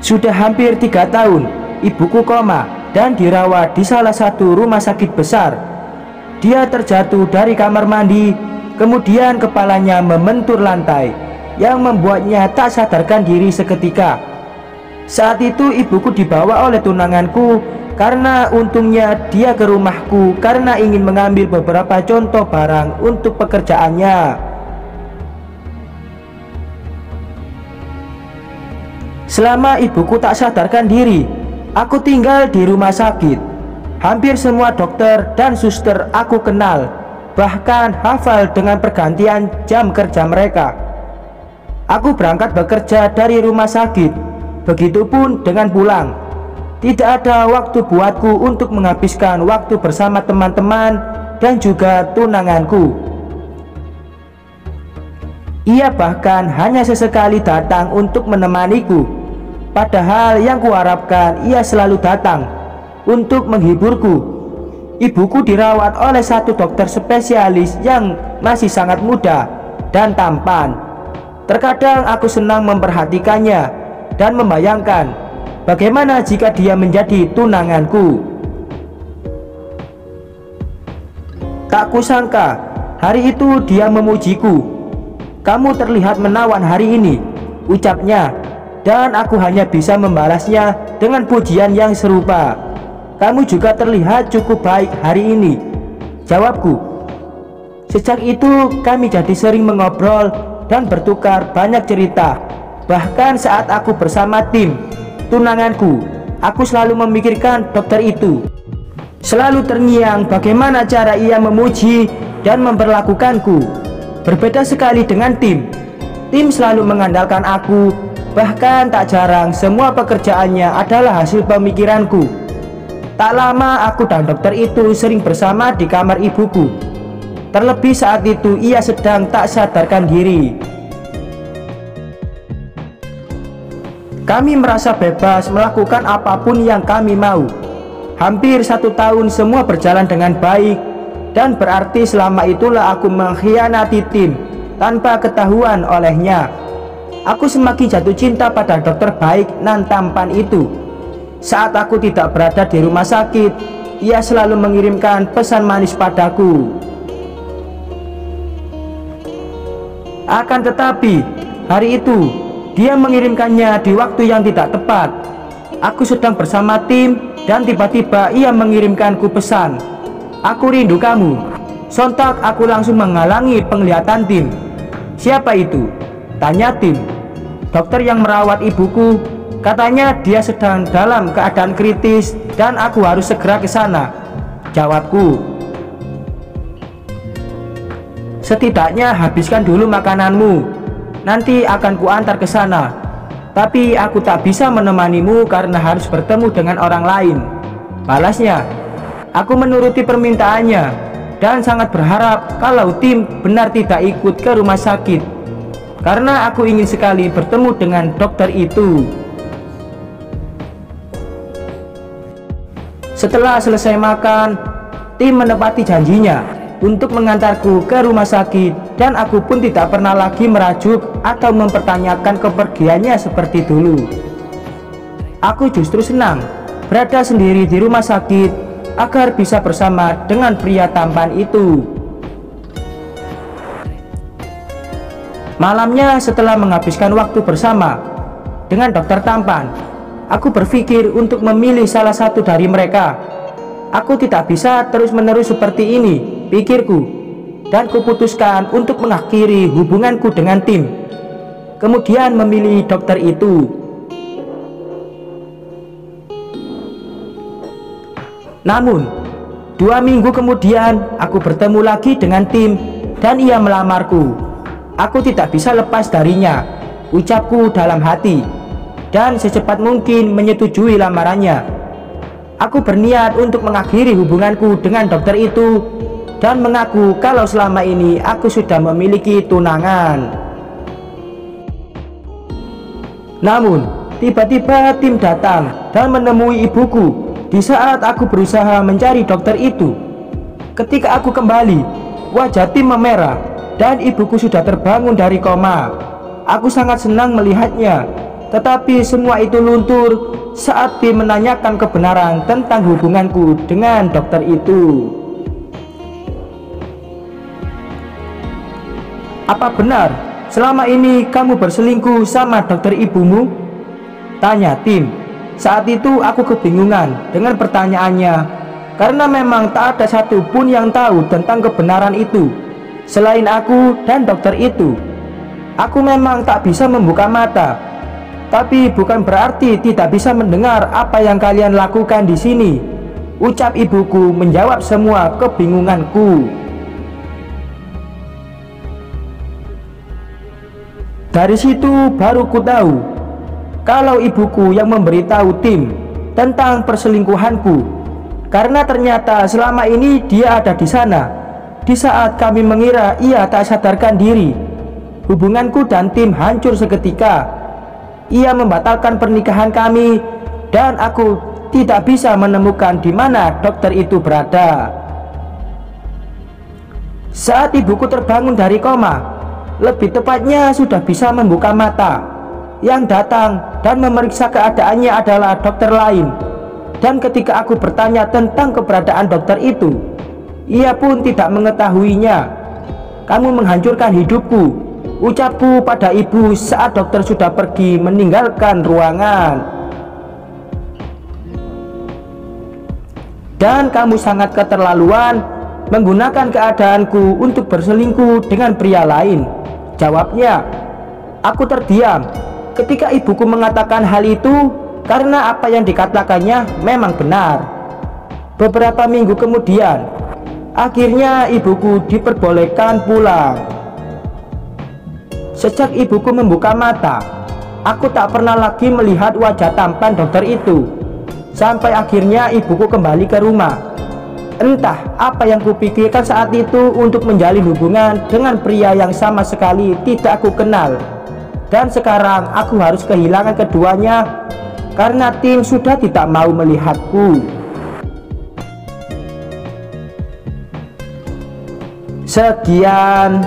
Sudah hampir 3 tahun ibuku koma dan dirawat di salah satu rumah sakit besar. Dia terjatuh dari kamar mandi, kemudian kepalanya membentur lantai yang membuatnya tak sadarkan diri seketika. Saat itu ibuku dibawa oleh tunanganku karena untungnya dia ke rumahku karena ingin mengambil beberapa contoh barang untuk pekerjaannya. Selama ibuku tak sadarkan diri, aku tinggal di rumah sakit. Hampir semua dokter dan suster aku kenal, bahkan hafal dengan pergantian jam kerja mereka. Aku berangkat bekerja dari rumah sakit, begitupun dengan pulang. Tidak ada waktu buatku untuk menghabiskan waktu bersama teman-teman dan juga tunanganku. Ia bahkan hanya sesekali datang untuk menemaniku, padahal yang kuharapkan ia selalu datang untuk menghiburku. Ibuku dirawat oleh satu dokter spesialis yang masih sangat muda dan tampan. Terkadang aku senang memperhatikannya dan membayangkan bagaimana jika dia menjadi tunanganku. Tak kusangka hari itu dia memujiku. "Kamu terlihat menawan hari ini," ucapnya, dan aku hanya bisa membalasnya dengan pujian yang serupa. "Kamu juga terlihat cukup baik hari ini," jawabku. Sejak itu kami jadi sering mengobrol dan bertukar banyak cerita. Bahkan saat aku bersama tim tunanganku, aku selalu memikirkan dokter itu. Selalu terngiang bagaimana cara ia memuji dan memperlakukanku. Berbeda sekali dengan tim. Tim selalu mengandalkan aku, bahkan tak jarang semua pekerjaannya adalah hasil pemikiranku. Tak lama aku dan dokter itu sering bersama di kamar ibuku. Terlebih saat itu ia sedang tak sadarkan diri. Kami merasa bebas melakukan apapun yang kami mau. Hampir 1 tahun semua berjalan dengan baik, dan berarti selama itulah aku mengkhianati tim tanpa ketahuan olehnya. Aku semakin jatuh cinta pada dokter baik nan tampan itu. Saat aku tidak berada di rumah sakit, ia selalu mengirimkan pesan manis padaku. Akan tetapi hari itu dia mengirimkannya di waktu yang tidak tepat. Aku sedang bersama tim dan tiba-tiba ia mengirimkanku pesan, "Aku rindu kamu." Sontak aku langsung menghalangi penglihatan tim. "Siapa itu?" tanya tim. "Dokter yang merawat ibuku. Katanya dia sedang dalam keadaan kritis dan aku harus segera ke sana," jawabku. "Setidaknya habiskan dulu makananmu. Nanti akan kuantar ke sana. Tapi aku tak bisa menemanimu karena harus bertemu dengan orang lain," balasnya. Aku menuruti permintaannya dan sangat berharap kalau tim benar tidak ikut ke rumah sakit, karena aku ingin sekali bertemu dengan dokter itu. Setelah selesai makan, tim menepati janjinya untuk mengantarku ke rumah sakit, dan aku pun tidak pernah lagi merajuk atau mempertanyakan kepergiannya seperti dulu. Aku justru senang berada sendiri di rumah sakit agar bisa bersama dengan pria tampan itu. Malamnya setelah menghabiskan waktu bersama dengan dokter tampan, aku berpikir untuk memilih salah satu dari mereka. Aku tidak bisa terus-menerus seperti ini, pikirku, dan kuputuskan untuk mengakhiri hubunganku dengan tim. Kemudian memilih dokter itu. Namun 2 minggu kemudian aku bertemu lagi dengan tim dan ia melamarku. Aku tidak bisa lepas darinya, ucapku dalam hati, dan secepat mungkin menyetujui lamarannya. Aku berniat untuk mengakhiri hubunganku dengan dokter itu dan mengaku kalau selama ini aku sudah memiliki tunangan. Namun tiba-tiba tim datang dan menemui ibuku di saat aku berusaha mencari dokter itu. Ketika aku kembali, wajah tim memerah dan ibuku sudah terbangun dari koma. Aku sangat senang melihatnya. tetapi semua itu luntur saat Tim menanyakan kebenaran tentang hubunganku dengan dokter itu. "Apa benar selama ini kamu berselingkuh sama dokter ibumu?" tanya Tim. Saat itu aku kebingungan dengan pertanyaannya, karena memang tak ada satupun yang tahu tentang kebenaran itu selain aku dan dokter itu. Aku memang tak bisa membuka mata, tapi bukan berarti tidak bisa mendengar apa yang kalian lakukan di sini, ucap ibuku menjawab semua kebingunganku. Dari situ baru ku tahu kalau ibuku yang memberitahu Tim tentang perselingkuhanku, karena ternyata selama ini dia ada di sana di saat kami mengira ia tak sadarkan diri. Hubunganku dan Tim hancur seketika. Ia membatalkan pernikahan kami dan aku tidak bisa menemukan di mana dokter itu berada. Saat ibuku terbangun dari koma, lebih tepatnya sudah bisa membuka mata, yang datang dan memeriksa keadaannya adalah dokter lain. Dan ketika aku bertanya tentang keberadaan dokter itu, ia pun tidak mengetahuinya. "Kamu menghancurkan hidupku," ucapku pada ibu saat dokter sudah pergi meninggalkan ruangan. "Dan kamu sangat keterlaluan menggunakan keadaanku untuk berselingkuh dengan pria lain," jawabnya. Aku terdiam ketika ibuku mengatakan hal itu, karena apa yang dikatakannya memang benar. Beberapa minggu kemudian, akhirnya ibuku diperbolehkan pulang. Sejak ibuku membuka mata, aku tak pernah lagi melihat wajah tampan dokter itu. Sampai akhirnya ibuku kembali ke rumah. Entah apa yang kupikirkan saat itu untuk menjalin hubungan dengan pria yang sama sekali tidak aku kenal. Dan sekarang aku harus kehilangan keduanya karena Tim sudah tidak mau melihatku. Sekian